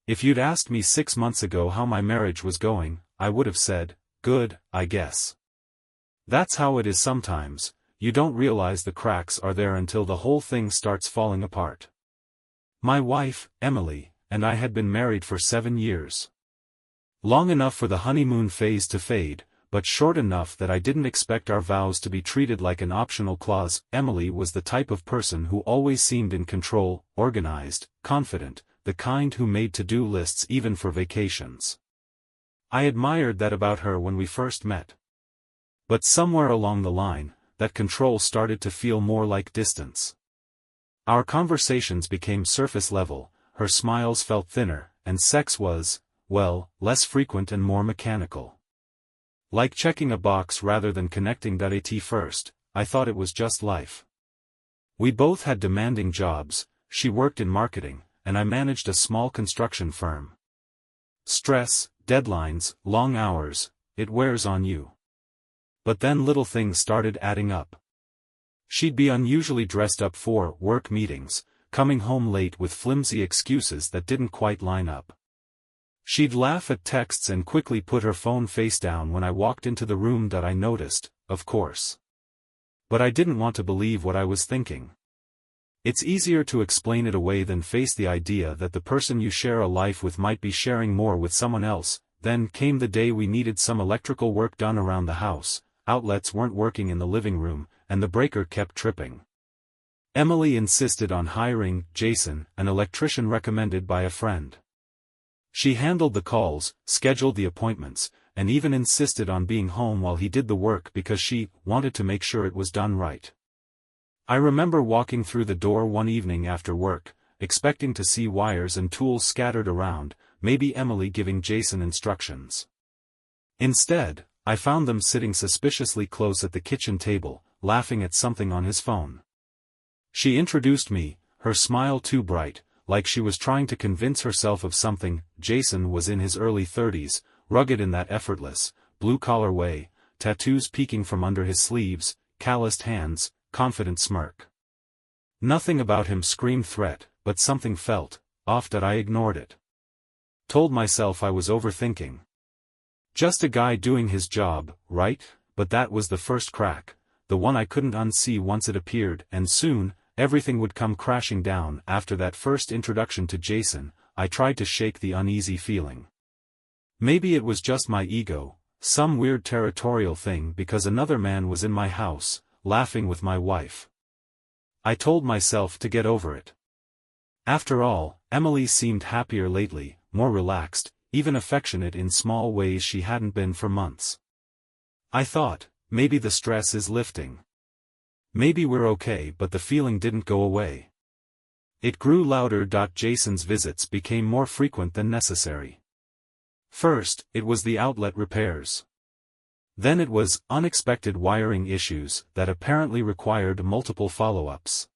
If you'd asked me 6 months ago how my marriage was going, I would have said, good, I guess. That's how it is sometimes, you don't realize the cracks are there until the whole thing starts falling apart. My wife, Emily, and I had been married for 7 years. Long enough for the honeymoon phase to fade, but short enough that I didn't expect our vows to be treated like an optional clause. Emily was the type of person who always seemed in control, organized, confident, the kind who made to-do lists even for vacations. I admired that about her when we first met. But somewhere along the line, that control started to feel more like distance. Our conversations became surface level, her smiles felt thinner, and sex was, well, less frequent and more mechanical. Like checking a box rather than connecting. At first, I thought it was just life. We both had demanding jobs, she worked in marketing, and I managed a small construction firm. Stress, deadlines, long hours, it wears on you. But then little things started adding up. She'd be unusually dressed up for work meetings, coming home late with flimsy excuses that didn't quite line up. She'd laugh at texts and quickly put her phone face down when I walked into the room. I noticed, of course. But I didn't want to believe what I was thinking. It's easier to explain it away than face the idea that the person you share a life with might be sharing more with someone else. Then came the day we needed some electrical work done around the house, outlets weren't working in the living room, and the breaker kept tripping. Emily insisted on hiring Jason, an electrician recommended by a friend. She handled the calls, scheduled the appointments, and even insisted on being home while he did the work because she wanted to make sure it was done right. I remember walking through the door one evening after work, expecting to see wires and tools scattered around, maybe Emily giving Jason instructions. Instead, I found them sitting suspiciously close at the kitchen table, laughing at something on his phone. She introduced me, her smile too bright, like she was trying to convince herself of something. Jason was in his early 30s, rugged in that effortless, blue-collar way, tattoos peeking from under his sleeves, calloused hands, confident smirk. Nothing about him screamed threat, but something felt off. I ignored it. Told myself I was overthinking. Just a guy doing his job, right? But that was the first crack, the one I couldn't unsee once it appeared, and soon, everything would come crashing down. After that first introduction to Jason, I tried to shake the uneasy feeling. Maybe it was just my ego, some weird territorial thing because another man was in my house, laughing with my wife. I told myself to get over it. After all, Emily seemed happier lately, more relaxed, even affectionate in small ways she hadn't been for months. I thought, maybe the stress is lifting. Maybe we're okay, but the feeling didn't go away. It grew louder. Jason's visits became more frequent than necessary. First, it was the outlet repairs. Then it was unexpected wiring issues that apparently required multiple follow-ups.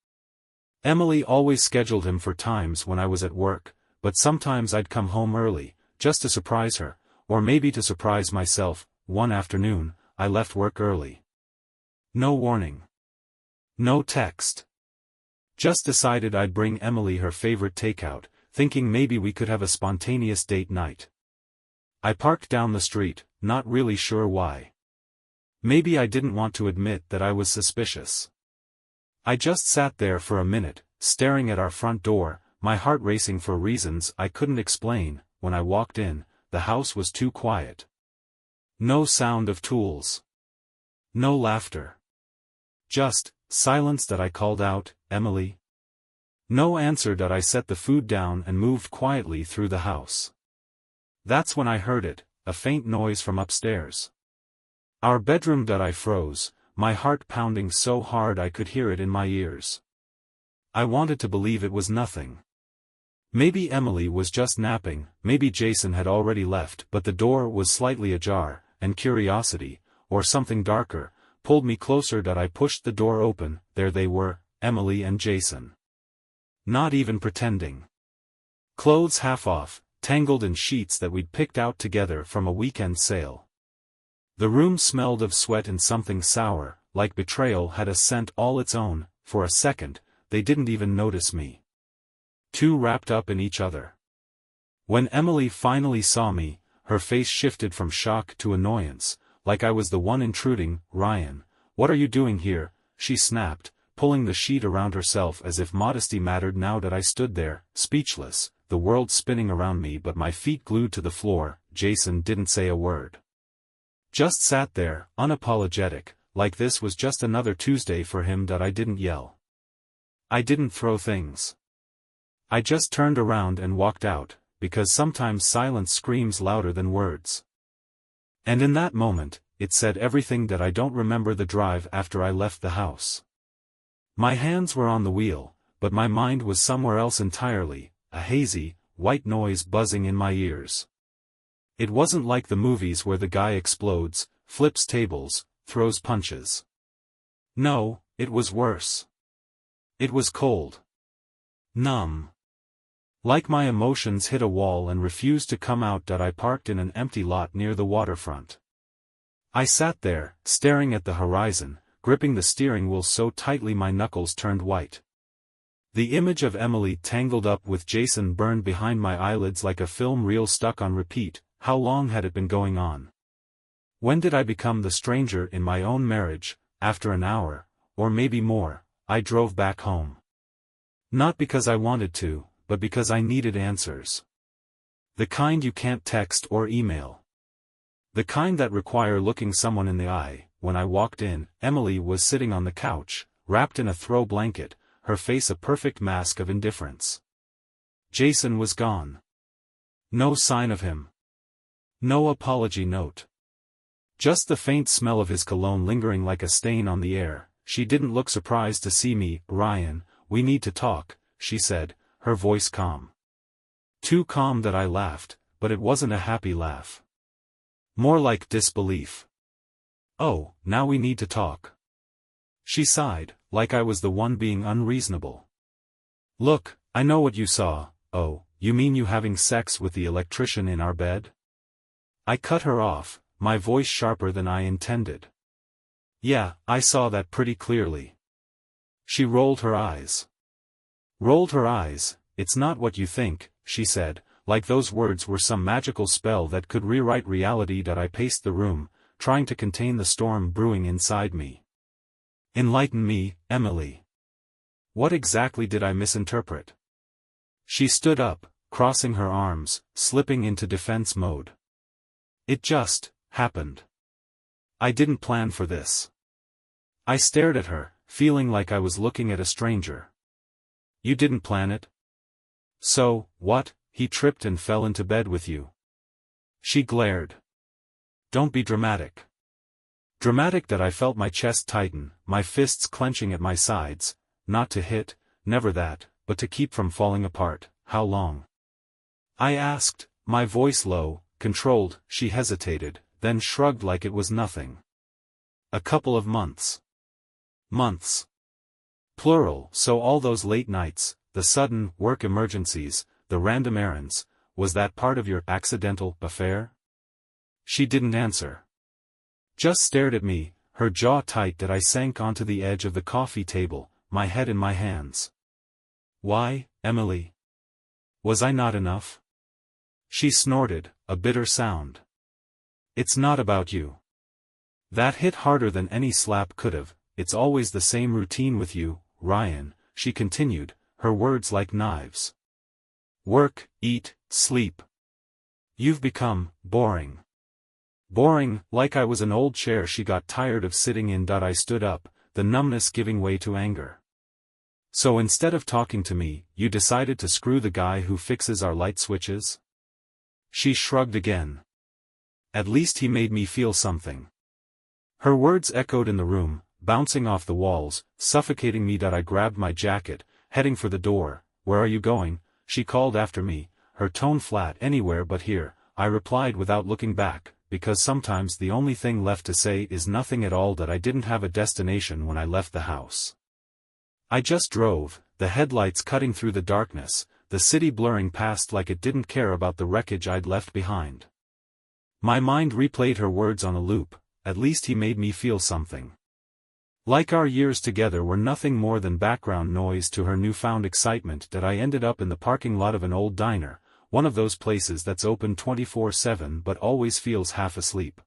Emily always scheduled him for times when I was at work, but sometimes I'd come home early, just to surprise her, or maybe to surprise myself. One afternoon, I left work early. No warning. No text. Just decided I'd bring Emily her favorite takeout, thinking maybe we could have a spontaneous date night. I parked down the street, not really sure why. Maybe I didn't want to admit that I was suspicious. I just sat there for a minute, staring at our front door, my heart racing for reasons I couldn't explain. When I walked in, the house was too quiet. No sound of tools. No laughter. Just silence. I called out, Emily. No answer. I set the food down and moved quietly through the house. That's when I heard it, a faint noise from upstairs. Our bedroom. I froze, my heart pounding so hard I could hear it in my ears. I wanted to believe it was nothing. Maybe Emily was just napping, maybe Jason had already left, but the door was slightly ajar, and curiosity, or something darker, pulled me closer. I pushed the door open. There they were, Emily and Jason. Not even pretending. Clothes half off, tangled in sheets that we'd picked out together from a weekend sale. The room smelled of sweat and something sour, like betrayal had a scent all its own. For a second, they didn't even notice me. Too wrapped up in each other. When Emily finally saw me, her face shifted from shock to annoyance, like I was the one intruding. "Ryan, what are you doing here?" she snapped, pulling the sheet around herself as if modesty mattered now that I stood there, speechless, the world spinning around me but my feet glued to the floor. Jason didn't say a word. Just sat there, unapologetic, like this was just another Tuesday for him. That I didn't yell. I didn't throw things. I just turned around and walked out, because sometimes silence screams louder than words. And in that moment, it said everything that I don't remember the drive after I left the house. My hands were on the wheel, but my mind was somewhere else entirely, a hazy, white noise buzzing in my ears. It wasn't like the movies where the guy explodes, flips tables, throws punches. No, it was worse. It was cold. Numb. Like my emotions hit a wall and refused to come out. That I parked in an empty lot near the waterfront. I sat there, staring at the horizon, gripping the steering wheel so tightly my knuckles turned white. The image of Emily tangled up with Jason burned behind my eyelids like a film reel stuck on repeat. How long had it been going on? When did I become the stranger in my own marriage? After an hour, or maybe more, I drove back home. Not because I wanted to, but because I needed answers. The kind you can't text or email. The kind that require looking someone in the eye. When I walked in, Emily was sitting on the couch, wrapped in a throw blanket, her face a perfect mask of indifference. Jason was gone. No sign of him. No apology note. Just the faint smell of his cologne lingering like a stain on the air. She didn't look surprised to see me. "Ryan, we need to talk," she said, her voice calm. Too calm that I laughed, but it wasn't a happy laugh. More like disbelief. "Oh, now we need to talk." She sighed, like I was the one being unreasonable. "Look, I know what you saw." "Oh, you mean you having sex with the electrician in our bed?" I cut her off, my voice sharper than I intended. "Yeah, I saw that pretty clearly." She rolled her eyes. "It's not what you think," she said, like those words were some magical spell that could rewrite reality. That I paced the room, trying to contain the storm brewing inside me. "Enlighten me, Emily. What exactly did I misinterpret?" She stood up, crossing her arms, slipping into defense mode. "It just happened. I didn't plan for this." I stared at her, feeling like I was looking at a stranger. "You didn't plan it? So, what, he tripped and fell into bed with you?" She glared. "Don't be dramatic." Dramatic that I felt my chest tighten, my fists clenching at my sides, not to hit, never that, but to keep from falling apart. "How long?" I asked, my voice low, controlled. She hesitated, then shrugged like it was nothing. "A couple of months." Months. Plural. So all those late nights, the sudden work emergencies, the random errands, was that part of your accidental affair? She didn't answer. Just stared at me, her jaw tight that I sank onto the edge of the coffee table, my head in my hands. "Why, Emily? Was I not enough?" She snorted, a bitter sound. "It's not about you." That hit harder than any slap could have. "It's always the same routine with you, Ryan," she continued, her words like knives. "Work, eat, sleep. You've become boring." Boring, like I was an old chair she got tired of sitting in. I stood up, the numbness giving way to anger. "So instead of talking to me, you decided to screw the guy who fixes our light switches?" She shrugged again. "At least he made me feel something." Her words echoed in the room, bouncing off the walls, suffocating me. I grabbed my jacket, heading for the door. "Where are you going?" she called after me, her tone flat. "Anywhere but here," I replied without looking back, because sometimes the only thing left to say is nothing at all. That I didn't have a destination when I left the house. I just drove, the headlights cutting through the darkness, the city blurring past like it didn't care about the wreckage I'd left behind. My mind replayed her words on a loop. "At least he made me feel something." Like our years together were nothing more than background noise to her newfound excitement. That I ended up in the parking lot of an old diner, one of those places that's open 24/7 but always feels half asleep.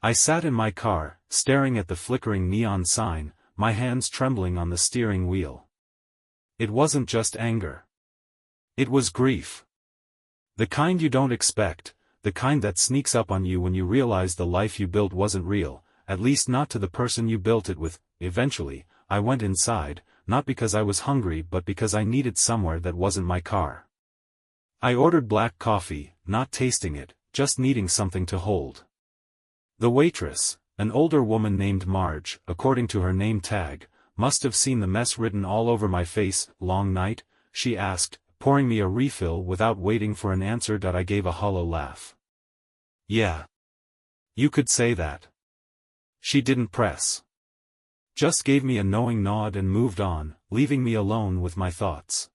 I sat in my car, staring at the flickering neon sign, my hands trembling on the steering wheel. It wasn't just anger. It was grief. The kind you don't expect, the kind that sneaks up on you when you realize the life you built wasn't real, at least not to the person you built it with. Eventually, I went inside, not because I was hungry but because I needed somewhere that wasn't my car. I ordered black coffee, not tasting it, just needing something to hold. The waitress, an older woman named Marge, according to her name tag, must have seen the mess written all over my face. "Long night?" she asked, pouring me a refill without waiting for an answer. I gave a hollow laugh. "Yeah. You could say that." She didn't press. Just gave me a knowing nod and moved on, leaving me alone with my thoughts.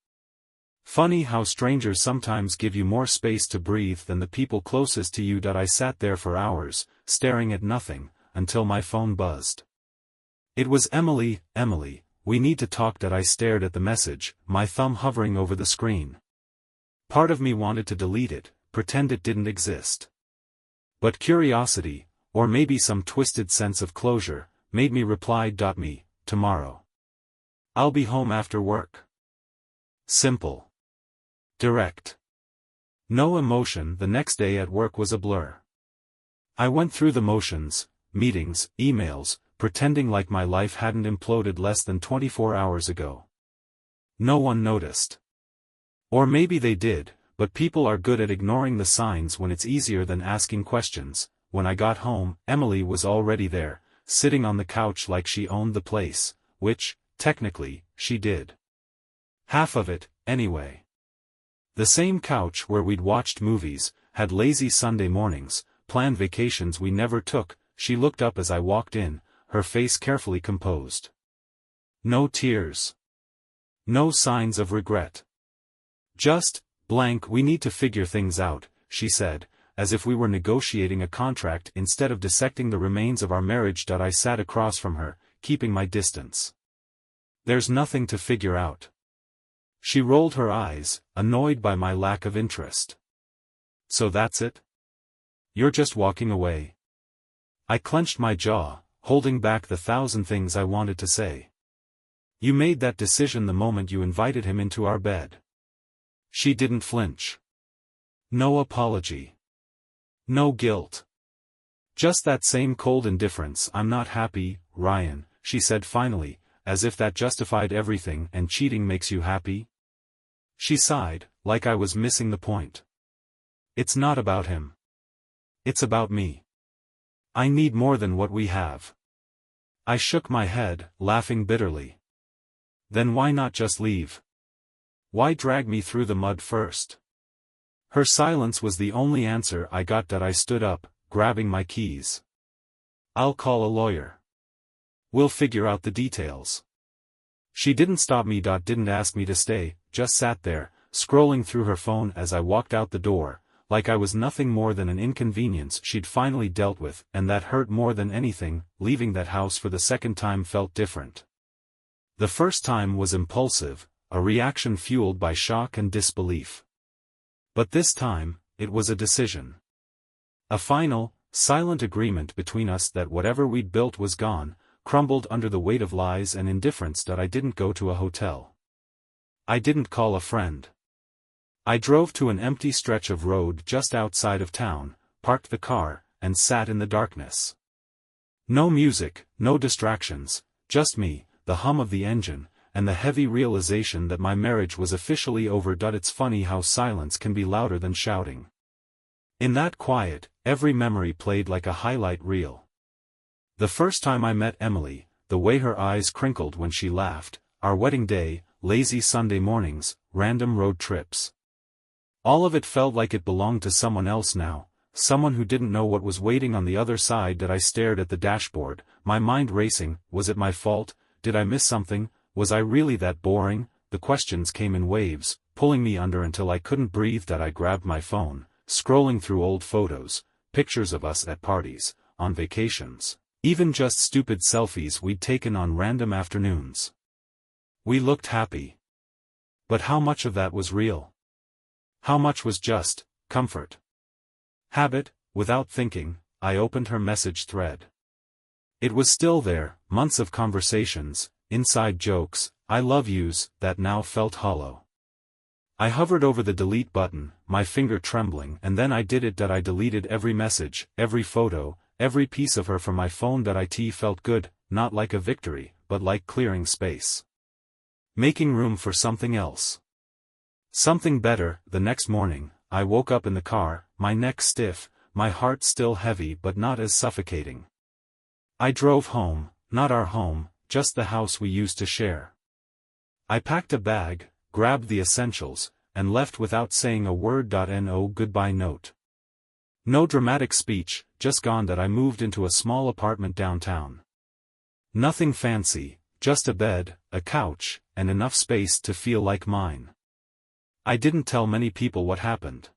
Funny how strangers sometimes give you more space to breathe than the people closest to you. I sat there for hours, staring at nothing, until my phone buzzed. It was Emily. "Emily, we need to talk." I stared at the message, my thumb hovering over the screen. Part of me wanted to delete it, pretend it didn't exist. But curiosity, or maybe some twisted sense of closure, made me reply. "Me, tomorrow. I'll be home after work." Simple. Direct. No emotion. The next day at work was a blur. I went through the motions, meetings, emails, pretending like my life hadn't imploded less than 24 hours ago. No one noticed. Or maybe they did, but people are good at ignoring the signs when it's easier than asking questions. When I got home, Emily was already there, sitting on the couch like she owned the place, which, technically, she did. Half of it, anyway. The same couch where we'd watched movies, had lazy Sunday mornings, planned vacations we never took. She looked up as I walked in, her face carefully composed. No tears. No signs of regret. Just, blank. "We need to figure things out," she said, as if we were negotiating a contract instead of dissecting the remains of our marriage. I sat across from her, keeping my distance. "There's nothing to figure out." She rolled her eyes, annoyed by my lack of interest. "So that's it? You're just walking away?" I clenched my jaw, holding back the thousand things I wanted to say. "You made that decision the moment you invited him into our bed." She didn't flinch. No apology. No guilt. Just that same cold indifference. "I'm not happy, Ryan," she said finally, as if that justified everything. "And cheating makes you happy?" She sighed, like I was missing the point. "It's not about him. It's about me. I need more than what we have." I shook my head, laughing bitterly. "Then why not just leave? Why drag me through the mud first?" Her silence was the only answer I got. I stood up, grabbing my keys. "I'll call a lawyer. We'll figure out the details." She didn't stop me. Didn't ask me to stay, just sat there, scrolling through her phone as I walked out the door, like I was nothing more than an inconvenience she'd finally dealt with. And that hurt more than anything. Leaving that house for the second time felt different. The first time was impulsive, a reaction fueled by shock and disbelief. But this time, it was a decision. A final, silent agreement between us that whatever we'd built was gone, crumbled under the weight of lies and indifference. I didn't go to a hotel. I didn't call a friend. I drove to an empty stretch of road just outside of town, parked the car, and sat in the darkness. No music, no distractions, just me, the hum of the engine, and the heavy realization that my marriage was officially over. It's funny how silence can be louder than shouting. In that quiet, every memory played like a highlight reel. The first time I met Emily, the way her eyes crinkled when she laughed, our wedding day, lazy Sunday mornings, random road trips. All of it felt like it belonged to someone else now, someone who didn't know what was waiting on the other side. I stared at the dashboard, my mind racing. Was it my fault? Did I miss something? Was I really that boring? The questions came in waves, pulling me under until I couldn't breathe. I grabbed my phone, scrolling through old photos, pictures of us at parties, on vacations, even just stupid selfies we'd taken on random afternoons. We looked happy. But how much of that was real? How much was just comfort? Habit? Without thinking, I opened her message thread. It was still there, months of conversations, inside jokes, I love yous, that now felt hollow. I hovered over the delete button, my finger trembling, and then I did it. I deleted every message, every photo, every piece of her from my phone. It felt good, not like a victory, but like clearing space. Making room for something else. Something better. The next morning, I woke up in the car, my neck stiff, my heart still heavy but not as suffocating. I drove home, not our home, just the house we used to share. I packed a bag, grabbed the essentials, and left without saying a word. No goodbye note. No dramatic speech, just gone. I moved into a small apartment downtown. Nothing fancy, just a bed, a couch, and enough space to feel like mine. I didn't tell many people what happened.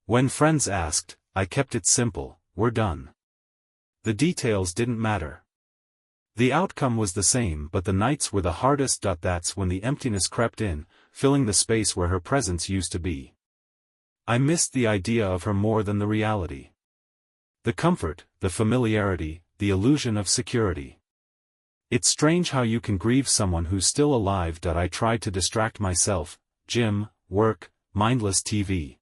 When friends asked, I kept it simple: we're done. The details didn't matter. The outcome was the same, but the nights were the hardest. That's when the emptiness crept in, filling the space where her presence used to be. I missed the idea of her more than the reality. The comfort, the familiarity, the illusion of security. It's strange how you can grieve someone who's still alive. I tried to distract myself: gym, work, mindless TV.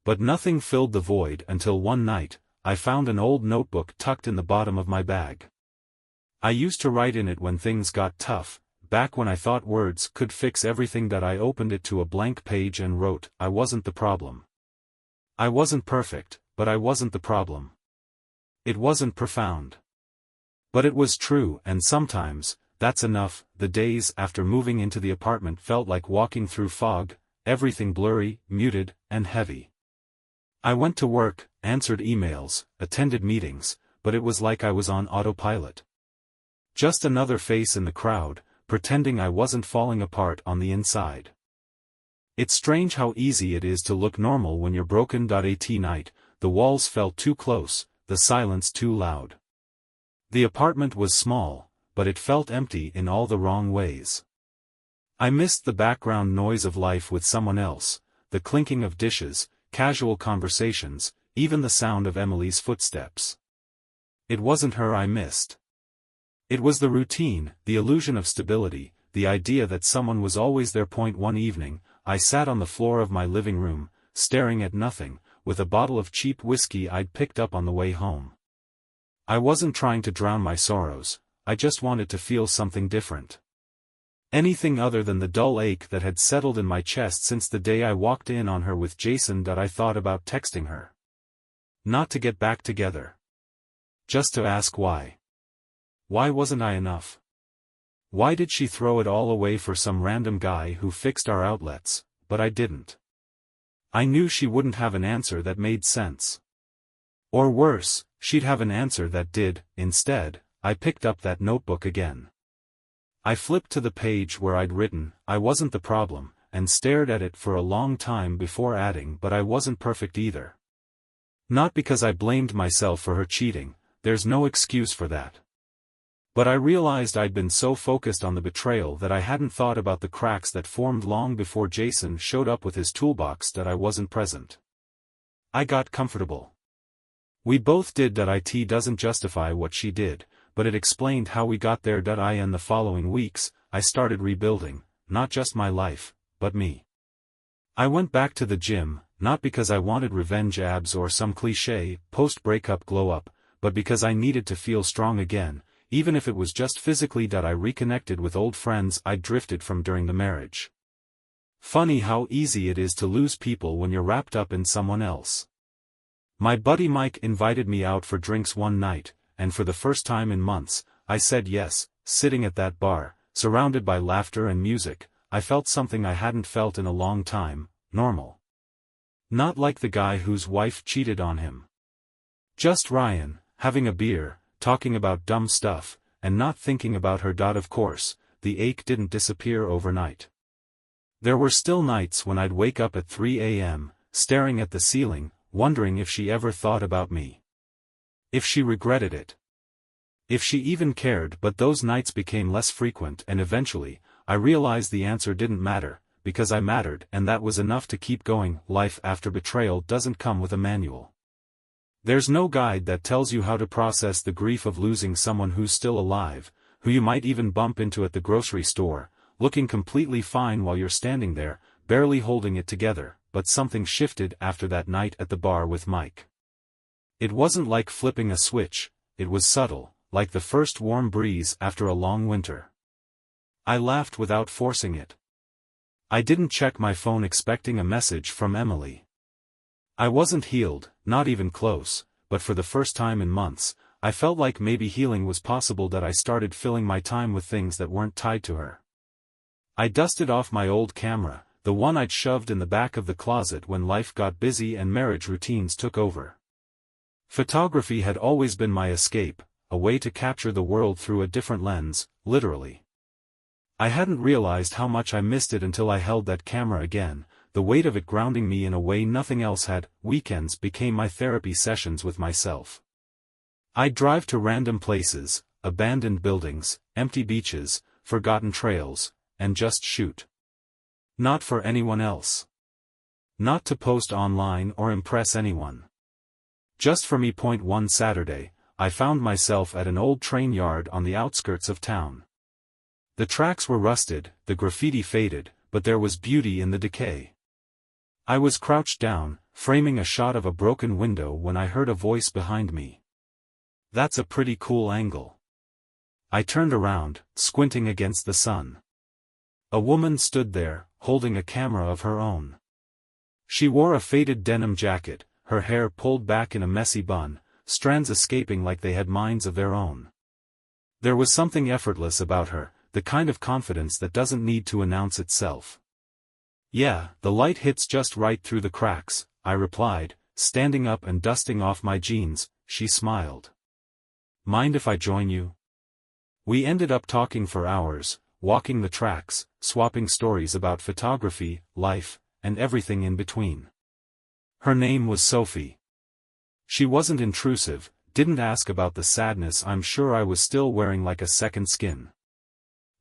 But nothing filled the void until one night, I found an old notebook tucked in the bottom of my bag. I used to write in it when things got tough, back when I thought words could fix everything. I opened it to a blank page and wrote, I wasn't the problem. I wasn't perfect, but I wasn't the problem. It wasn't profound. But it was true, and sometimes, that's enough. The days after moving into the apartment felt like walking through fog, everything blurry, muted, and heavy. I went to work, answered emails, attended meetings, but it was like I was on autopilot. Just another face in the crowd, pretending I wasn't falling apart on the inside. It's strange how easy it is to look normal when you're broken. At night, the walls felt too close, the silence too loud. The apartment was small, but it felt empty in all the wrong ways. I missed the background noise of life with someone else, the clinking of dishes, casual conversations, even the sound of Emily's footsteps. It wasn't her I missed. It was the routine, the illusion of stability, the idea that someone was always there. One evening, I sat on the floor of my living room, staring at nothing, with a bottle of cheap whiskey I'd picked up on the way home. I wasn't trying to drown my sorrows, I just wanted to feel something different. Anything other than the dull ache that had settled in my chest since the day I walked in on her with Jason. I thought about texting her. Not to get back together. Just to ask why. Why wasn't I enough? Why did she throw it all away for some random guy who fixed our outlets, but I didn't? I knew she wouldn't have an answer that made sense. Or worse, she'd have an answer that did. Instead, I picked up that notebook again. I flipped to the page where I'd written, I wasn't the problem, and stared at it for a long time before adding, but I wasn't perfect either. Not because I blamed myself for her cheating, there's no excuse for that. But I realized I'd been so focused on the betrayal that I hadn't thought about the cracks that formed long before Jason showed up with his toolbox. I wasn't present. I got comfortable. We both did. It doesn't justify what she did, but it explained how we got there. In the following weeks, I started rebuilding, not just my life, but me. I went back to the gym, not because I wanted revenge abs or some cliché, post-breakup glow-up, but because I needed to feel strong again, even if it was just physically. I reconnected with old friends I'd drifted from during the marriage. Funny how easy it is to lose people when you're wrapped up in someone else. My buddy Mike invited me out for drinks one night, and for the first time in months, I said yes. Sitting at that bar, surrounded by laughter and music, I felt something I hadn't felt in a long time: normal. Not like the guy whose wife cheated on him. Just Ryan, having a beer, talking about dumb stuff, and not thinking about her. Of course, the ache didn't disappear overnight. There were still nights when I'd wake up at 3 a.m., staring at the ceiling, wondering if she ever thought about me. If she regretted it. If she even cared. But those nights became less frequent, and eventually, I realized the answer didn't matter. because I mattered, and that was enough to keep going. Life after betrayal doesn't come with a manual. There's no guide that tells you how to process the grief of losing someone who's still alive, who you might even bump into at the grocery store, looking completely fine while you're standing there, barely holding it together. But something shifted after that night at the bar with Mike. It wasn't like flipping a switch, it was subtle, like the first warm breeze after a long winter. I laughed without forcing it. I didn't check my phone expecting a message from Emily. I wasn't healed, not even close, but for the first time in months, I felt like maybe healing was possible. That I started filling my time with things that weren't tied to her. I dusted off my old camera, the one I'd shoved in the back of the closet when life got busy and marriage routines took over. Photography had always been my escape, a way to capture the world through a different lens, literally. I hadn't realized how much I missed it until I held that camera again, the weight of it grounding me in a way nothing else had. Weekends became my therapy sessions with myself. I'd drive to random places, abandoned buildings, empty beaches, forgotten trails, and just shoot. Not for anyone else. Not to post online or impress anyone. Just for me. One Saturday, I found myself at an old train yard on the outskirts of town. The tracks were rusted, the graffiti faded, but there was beauty in the decay. I was crouched down, framing a shot of a broken window when I heard a voice behind me. "That's a pretty cool angle." I turned around, squinting against the sun. A woman stood there, holding a camera of her own. She wore a faded denim jacket, her hair pulled back in a messy bun, strands escaping like they had minds of their own. There was something effortless about her, the kind of confidence that doesn't need to announce itself. "Yeah, the light hits just right through the cracks," I replied, standing up and dusting off my jeans. She smiled. "Mind if I join you?" We ended up talking for hours, walking the tracks, swapping stories about photography, life, and everything in between. Her name was Sophie. She wasn't intrusive, didn't ask about the sadness I'm sure I was still wearing like a second skin.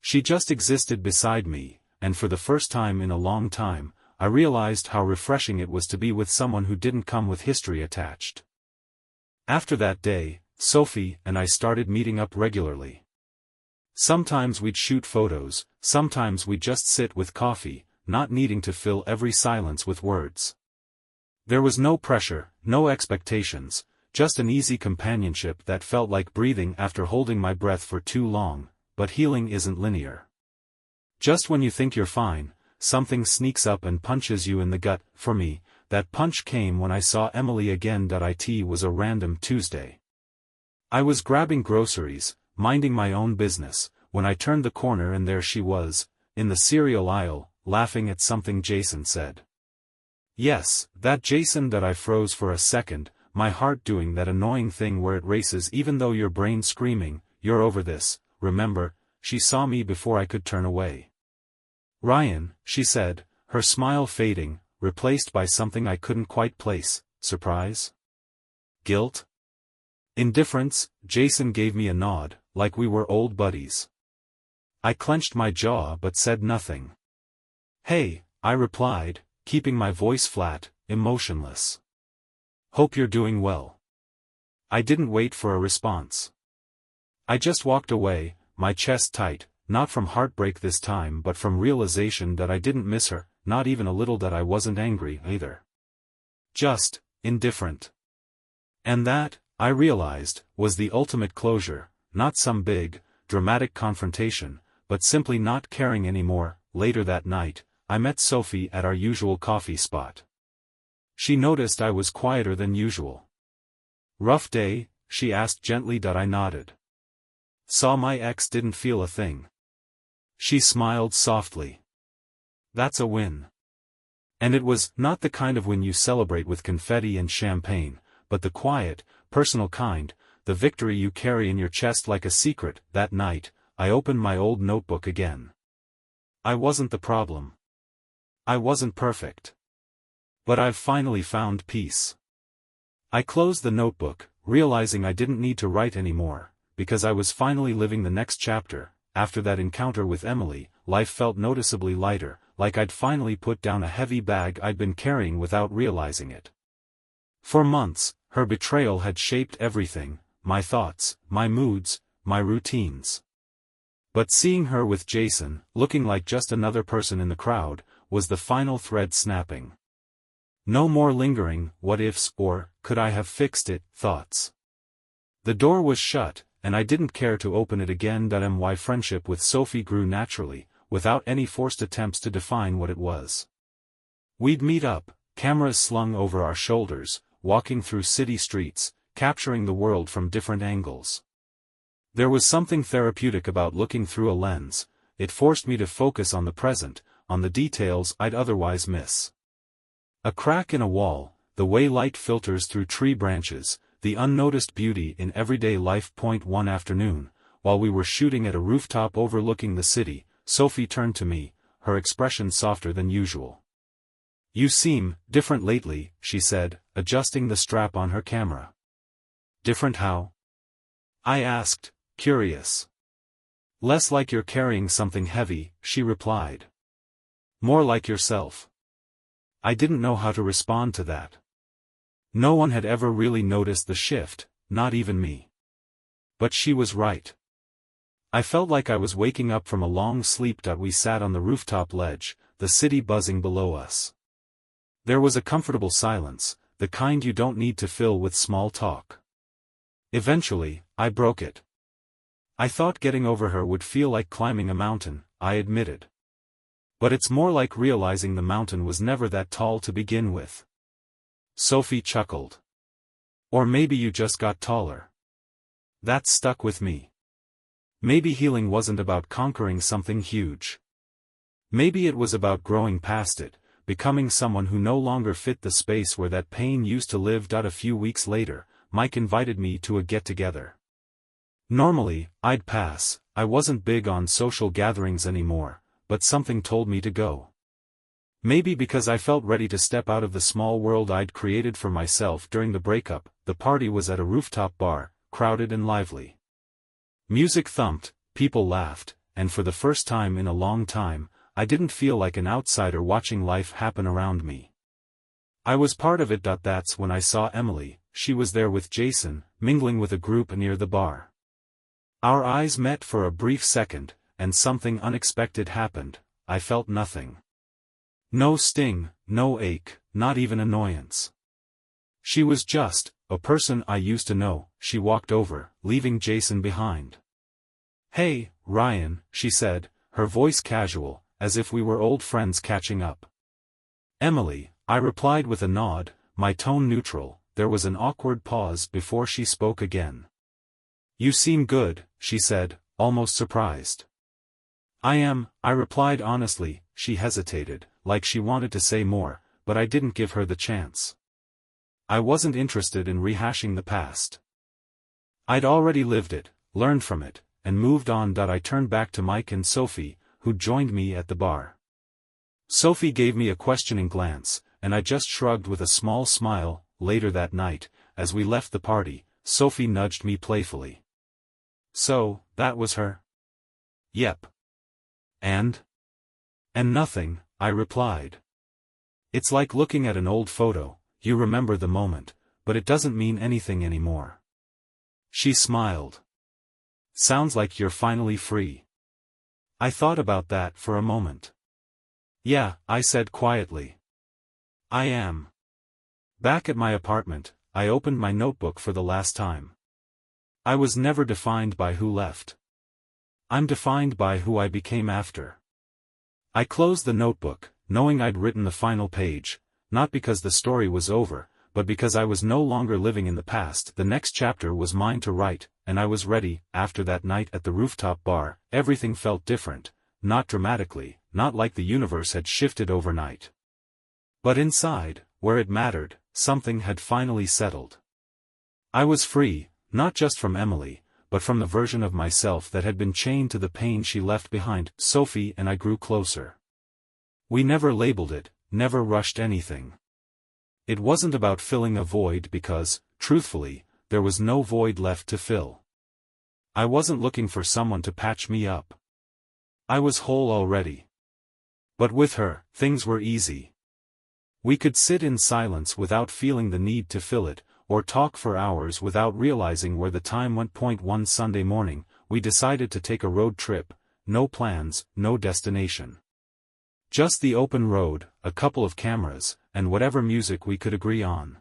She just existed beside me, and for the first time in a long time, I realized how refreshing it was to be with someone who didn't come with history attached. After that day, Sophie and I started meeting up regularly. Sometimes we'd shoot photos, sometimes we'd just sit with coffee, not needing to fill every silence with words. There was no pressure, no expectations, just an easy companionship that felt like breathing after holding my breath for too long. But healing isn't linear. Just when you think you're fine, something sneaks up and punches you in the gut. For me, that punch came when I saw Emily again. It was a random Tuesday. I was grabbing groceries, minding my own business, when I turned the corner and there she was, in the cereal aisle, laughing at something Jason said. Yes, that Jason. I froze for a second, my heart doing that annoying thing where it races even though your brain's screaming, "You're over this, remember." She saw me before I could turn away. "Ryan," she said, her smile fading, replaced by something I couldn't quite place. Surprise? Guilt? Indifference? Jason gave me a nod, like we were old buddies. I clenched my jaw but said nothing. "Hey," I replied, keeping my voice flat, emotionless. "Hope you're doing well." I didn't wait for a response. I just walked away, my chest tight, not from heartbreak this time but from realization that I didn't miss her, not even a little. That I wasn't angry either. Just indifferent. And that, I realized, was the ultimate closure, not some big, dramatic confrontation, but simply not caring anymore. Later that night, I met Sophie at our usual coffee spot. She noticed I was quieter than usual. "Rough day?" she asked gently. I nodded. "Saw my ex, didn't feel a thing." She smiled softly. "That's a win." And it was not the kind of win you celebrate with confetti and champagne, but the quiet, personal kind, the victory you carry in your chest like a secret. That night, I opened my old notebook again. I wasn't the problem. I wasn't perfect. But I've finally found peace. I closed the notebook, realizing I didn't need to write anymore, because I was finally living the next chapter. After that encounter with Emily, life felt noticeably lighter, like I'd finally put down a heavy bag I'd been carrying without realizing it. For months, her betrayal had shaped everything, my thoughts, my moods, my routines. But seeing her with Jason, looking like just another person in the crowd, was the final thread snapping. No more lingering, what ifs, or, could I have fixed it, thoughts. The door was shut, and I didn't care to open it again. My friendship with Sophie grew naturally, without any forced attempts to define what it was. We'd meet up, cameras slung over our shoulders, walking through city streets, capturing the world from different angles. There was something therapeutic about looking through a lens. It forced me to focus on the present, on the details I'd otherwise miss. A crack in a wall, the way light filters through tree branches, the unnoticed beauty in everyday life. One afternoon, while we were shooting at a rooftop overlooking the city, Sophie turned to me, her expression softer than usual. "You seem different lately," she said, adjusting the strap on her camera. "Different how?" I asked, curious. "Less like you're carrying something heavy," she replied. "More like yourself." I didn't know how to respond to that. No one had ever really noticed the shift, not even me. But she was right. I felt like I was waking up from a long sleep. We sat on the rooftop ledge, the city buzzing below us. There was a comfortable silence, the kind you don't need to fill with small talk. Eventually, I broke it. I thought getting over her would feel like climbing a mountain, I admitted. But it's more like realizing the mountain was never that tall to begin with. Sophie chuckled. Or maybe you just got taller. That stuck with me. Maybe healing wasn't about conquering something huge. Maybe it was about growing past it, becoming someone who no longer fit the space where that pain used to live. A few weeks later, Mike invited me to a get-together. Normally, I'd pass. I wasn't big on social gatherings anymore, but something told me to go. Maybe because I felt ready to step out of the small world I'd created for myself during the breakup. The party was at a rooftop bar, crowded and lively. Music thumped, people laughed, and for the first time in a long time, I didn't feel like an outsider watching life happen around me. I was part of it. That's when I saw Emily. She was there with Jason, mingling with a group near the bar. Our eyes met for a brief second, and something unexpected happened. I felt nothing. No sting, no ache, not even annoyance. She was just a person I used to know. She walked over, leaving Jason behind. "Hey, Ryan," she said, her voice casual, as if we were old friends catching up. "Emily," I replied with a nod, my tone neutral. There was an awkward pause before she spoke again. "You seem good," she said, almost surprised. "I am," I replied honestly. She hesitated, like she wanted to say more, but I didn't give her the chance. I wasn't interested in rehashing the past. I'd already lived it, learned from it, and moved on. I turned back to Mike and Sophie, who joined me at the bar. Sophie gave me a questioning glance, and I just shrugged with a small smile. Later that night, as we left the party, Sophie nudged me playfully. "So, that was her?" "Yep." And nothing," I replied. "It's like looking at an old photo, you remember the moment, but it doesn't mean anything anymore." She smiled. "Sounds like you're finally free." I thought about that for a moment. "Yeah," I said quietly. "I am." Back at my apartment, I opened my notebook for the last time. I was never defined by who left. I'm defined by who I became after. I closed the notebook, knowing I'd written the final page, not because the story was over, but because I was no longer living in the past. The next chapter was mine to write, and I was ready. After that night at the rooftop bar, everything felt different, not dramatically, not like the universe had shifted overnight. But inside, where it mattered, something had finally settled. I was free, not just from Emily, but from the version of myself that had been chained to the pain she left behind. Sophie and I grew closer. We never labeled it, never rushed anything. It wasn't about filling a void because, truthfully, there was no void left to fill. I wasn't looking for someone to patch me up. I was whole already. But with her, things were easy. We could sit in silence without feeling the need to fill it, or talk for hours without realizing where the time went. One Sunday morning, we decided to take a road trip, no plans, no destination. Just the open road, a couple of cameras, and whatever music we could agree on.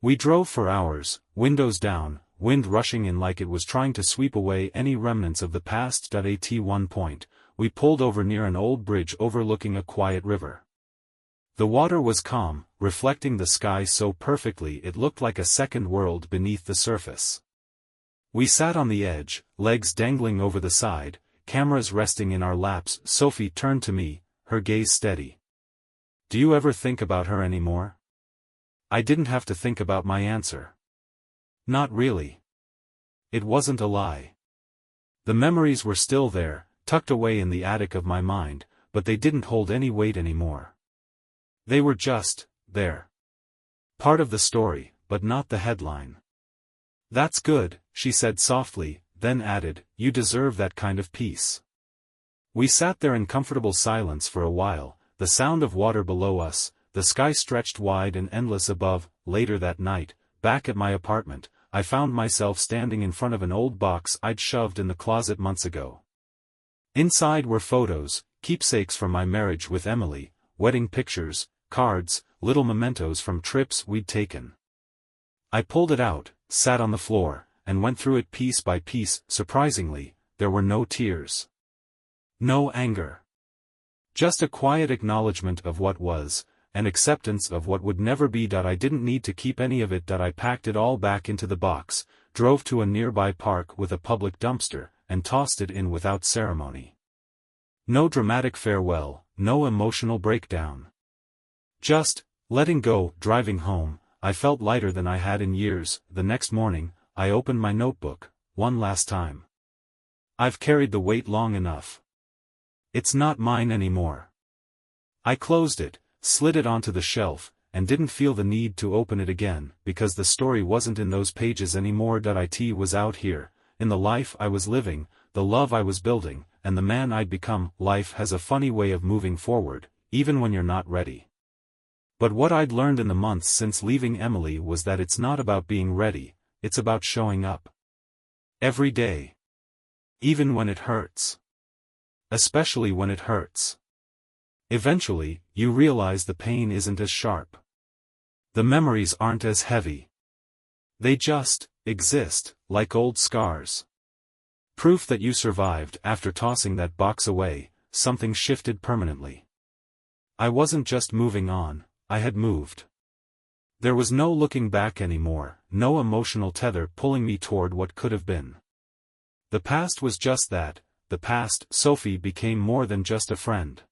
We drove for hours, windows down, wind rushing in like it was trying to sweep away any remnants of the past. At one point, we pulled over near an old bridge overlooking a quiet river. The water was calm, reflecting the sky so perfectly it looked like a second world beneath the surface. We sat on the edge, legs dangling over the side, cameras resting in our laps. Sophie turned to me, her gaze steady. "Do you ever think about her anymore?" I didn't have to think about my answer. Not really. It wasn't a lie. The memories were still there, tucked away in the attic of my mind, but they didn't hold any weight anymore. They were just there. Part of the story, but not the headline. "That's good," she said softly, then added, "You deserve that kind of peace." We sat there in comfortable silence for a while, the sound of water below us, the sky stretched wide and endless above. Later that night, back at my apartment, I found myself standing in front of an old box I'd shoved in the closet months ago. Inside were photos, keepsakes from my marriage with Emily, wedding pictures, cards, little mementos from trips we'd taken. I pulled it out, sat on the floor, and went through it piece by piece. Surprisingly, there were no tears. No anger. Just a quiet acknowledgement of what was, and acceptance of what would never be. I didn't need to keep any of it. I packed it all back into the box, drove to a nearby park with a public dumpster, and tossed it in without ceremony. No dramatic farewell, no emotional breakdown. Just letting go. Driving home, I felt lighter than I had in years. The next morning, I opened my notebook, one last time. I've carried the weight long enough. It's not mine anymore. I closed it, slid it onto the shelf, and didn't feel the need to open it again, because the story wasn't in those pages anymore. It was out here, in the life I was living, the love I was building, and the man I'd become. Life has a funny way of moving forward, even when you're not ready. But what I'd learned in the months since leaving Emily was that it's not about being ready, it's about showing up. Every day. Even when it hurts. Especially when it hurts. Eventually, you realize the pain isn't as sharp. The memories aren't as heavy. They just exist, like old scars. Proof that you survived. After tossing that box away, something shifted permanently. I wasn't just moving on, I had moved. There was no looking back anymore, no emotional tether pulling me toward what could have been. The past was just that, the past. Sophie became more than just a friend.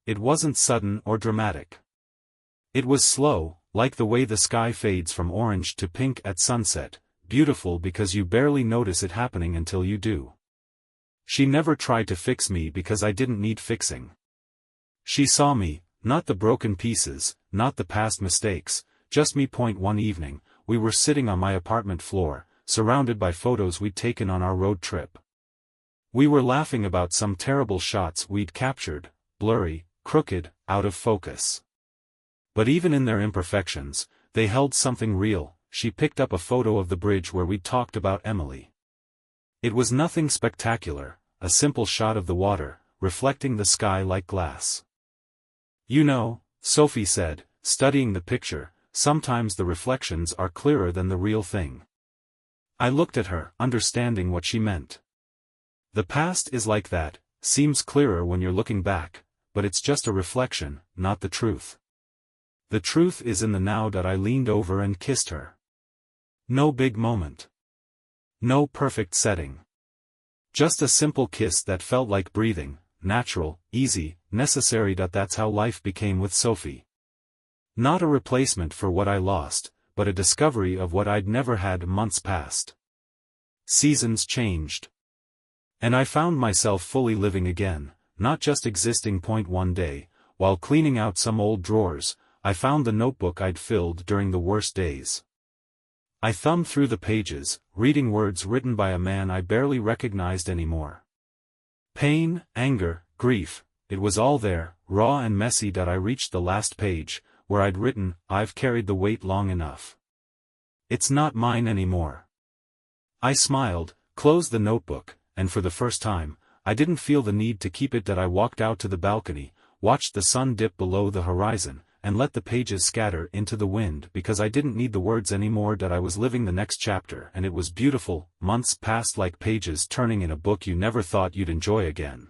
It wasn't sudden or dramatic. It was slow, like the way the sky fades from orange to pink at sunset, beautiful because you barely notice it happening until you do. She never tried to fix me because I didn't need fixing. She saw me, not the broken pieces, not the past mistakes, just me. One evening, we were sitting on my apartment floor, surrounded by photos we'd taken on our road trip. We were laughing about some terrible shots we'd captured, blurry, crooked, out of focus. But even in their imperfections, they held something real. She picked up a photo of the bridge where we'd talked about Emily. It was nothing spectacular, a simple shot of the water, reflecting the sky like glass. "You know," Sophie said, studying the picture, "sometimes the reflections are clearer than the real thing." I looked at her, understanding what she meant. The past is like that, seems clearer when you're looking back, but it's just a reflection, not the truth. The truth is in the now. I leaned over and kissed her. No big moment. No perfect setting. Just a simple kiss that felt like breathing, natural, easy, necessary. That's how life became with Sophie. Not a replacement for what I lost, but a discovery of what I'd never had. Months passed. Seasons changed. And I found myself fully living again, not just existing. One day, while cleaning out some old drawers, I found the notebook I'd filled during the worst days. I thumbed through the pages, reading words written by a man I barely recognized anymore. Pain, anger, grief, it was all there, raw and messy. I reached the last page, where I'd written, "I've carried the weight long enough. It's not mine anymore." I smiled, closed the notebook, and for the first time, I didn't feel the need to keep it. I walked out to the balcony, watched the sun dip below the horizon, and let the pages scatter into the wind because I didn't need the words anymore. I was living the next chapter, and it was beautiful. Months passed like pages turning in a book you never thought you'd enjoy again.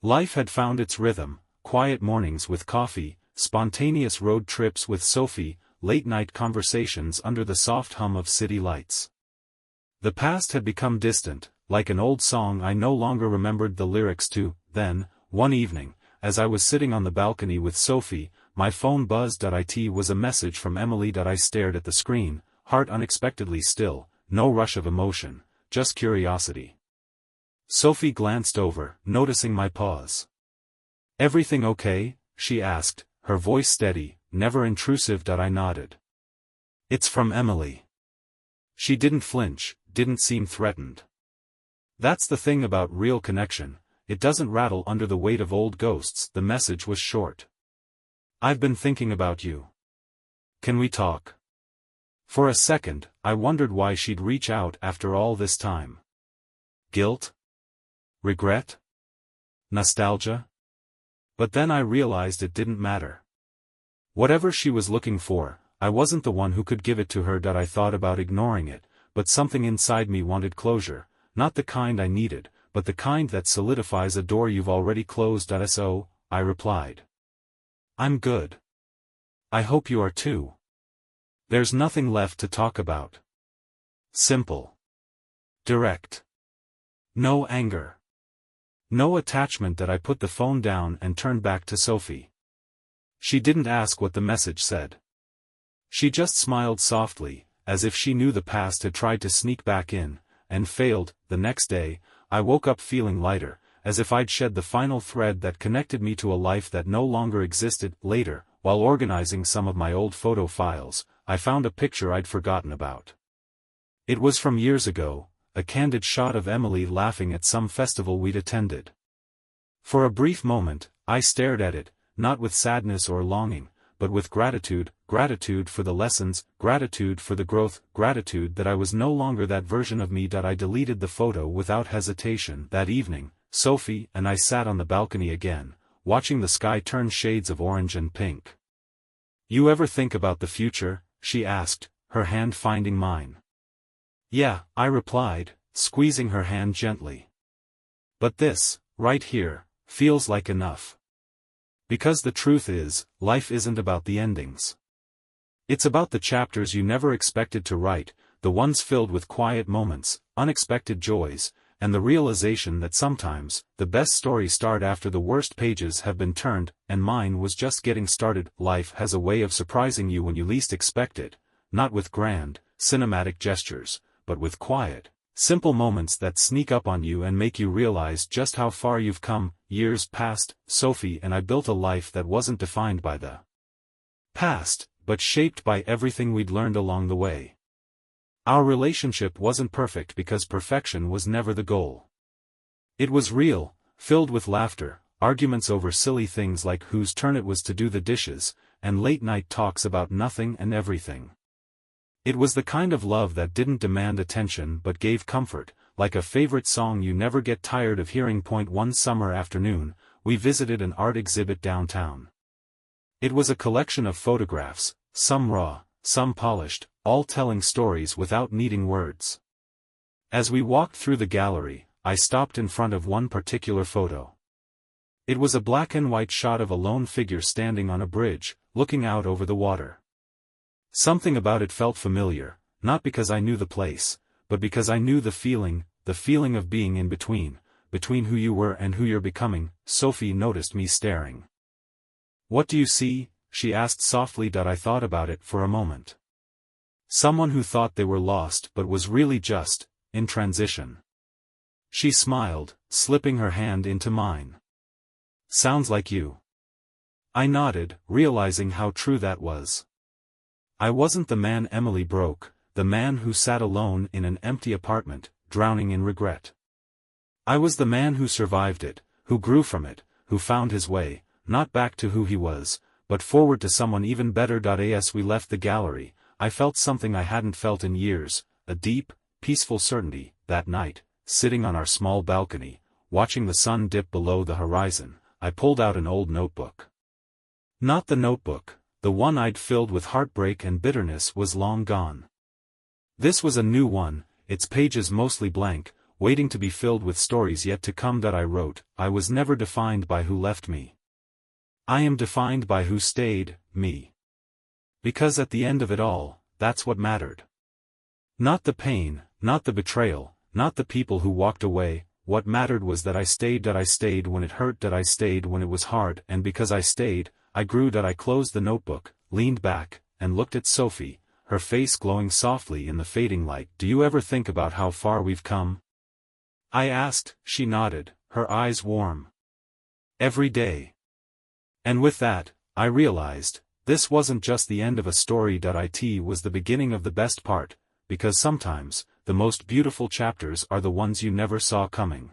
Life had found its rhythm: quiet mornings with coffee, spontaneous road trips with Sophie, late-night conversations under the soft hum of city lights. The past had become distant, like an old song I no longer remembered the lyrics to. Then, one evening, as I was sitting on the balcony with Sophie, my phone buzzed. It was a message from Emily. I stared at the screen, heart unexpectedly still, no rush of emotion, just curiosity. Sophie glanced over, noticing my pause. "Everything okay?" she asked, her voice steady, never intrusive. I nodded. "It's from Emily." She didn't flinch, didn't seem threatened. That's the thing about real connection, it doesn't rattle under the weight of old ghosts. The message was short. "I've been thinking about you. Can we talk?" For a second, I wondered why she'd reach out after all this time. Guilt? Regret? Nostalgia? But then I realized it didn't matter. Whatever she was looking for, I wasn't the one who could give it to her. I thought about ignoring it, but something inside me wanted closure, not the kind I needed, but the kind that solidifies a door you've already closed. So, I replied. "I'm good. I hope you are too. There's nothing left to talk about." Simple. Direct. No anger. No attachment. I put the phone down and turned back to Sophie. She didn't ask what the message said. She just smiled softly, as if she knew the past had tried to sneak back in, and failed. The next day, I woke up feeling lighter, as if I'd shed the final thread that connected me to a life that no longer existed. Later, while organizing some of my old photo files, I found a picture I'd forgotten about. It was from years ago, a candid shot of Emily laughing at some festival we'd attended. For a brief moment, I stared at it, not with sadness or longing, but with gratitude, gratitude for the lessons, gratitude for the growth, gratitude that I was no longer that version of me. I deleted the photo without hesitation. That evening, Sophie and I sat on the balcony again, watching the sky turn shades of orange and pink. "You ever think about the future?" she asked, her hand finding mine. "Yeah," I replied, squeezing her hand gently. "But this, right here, feels like enough. Because the truth is, life isn't about the endings. It's about the chapters you never expected to write, the ones filled with quiet moments, unexpected joys, and the realization that sometimes, the best stories start after the worst pages have been turned, and mine was just getting started." Life has a way of surprising you when you least expect it, not with grand, cinematic gestures, but with quiet, simple moments that sneak up on you and make you realize just how far you've come. Years passed, Sophie and I built a life that wasn't defined by the past, but shaped by everything we'd learned along the way. Our relationship wasn't perfect because perfection was never the goal. It was real, filled with laughter, arguments over silly things like whose turn it was to do the dishes, and late-night talks about nothing and everything. It was the kind of love that didn't demand attention but gave comfort, like a favorite song you never get tired of hearing. One summer afternoon, we visited an art exhibit downtown. It was a collection of photographs, some raw, some polished, all telling stories without needing words. As we walked through the gallery, I stopped in front of one particular photo. It was a black and white shot of a lone figure standing on a bridge, looking out over the water. Something about it felt familiar, not because I knew the place, but because I knew the feeling of being in between who you were and who you're becoming. Sophie noticed me staring. "What do you see?" she asked softly. I thought about it for a moment. Someone who thought they were lost but was really just, in transition. She smiled, slipping her hand into mine. "Sounds like you." I nodded, realizing how true that was. I wasn't the man Emily broke, the man who sat alone in an empty apartment, drowning in regret. I was the man who survived it, who grew from it, who found his way, not back to who he was, but forward to someone even better. As we left the gallery, I felt something I hadn't felt in years, a deep, peaceful certainty. That night, sitting on our small balcony, watching the sun dip below the horizon, I pulled out an old notebook. Not the notebook, the one I'd filled with heartbreak and bitterness, was long gone. This was a new one, its pages mostly blank, waiting to be filled with stories yet to come. I wrote, I was never defined by who left me. I am defined by who stayed, me. Because at the end of it all, that's what mattered. Not the pain, not the betrayal, not the people who walked away. What mattered was that I stayed. I stayed when it hurt. I stayed when it was hard. And because I stayed, I grew. I closed the notebook, leaned back, and looked at Sophie, her face glowing softly in the fading light. Do you ever think about how far we've come? I asked. She nodded, her eyes warm. Every day. And with that, I realized, this wasn't just the end of a story. It was the beginning of the best part, because sometimes, the most beautiful chapters are the ones you never saw coming.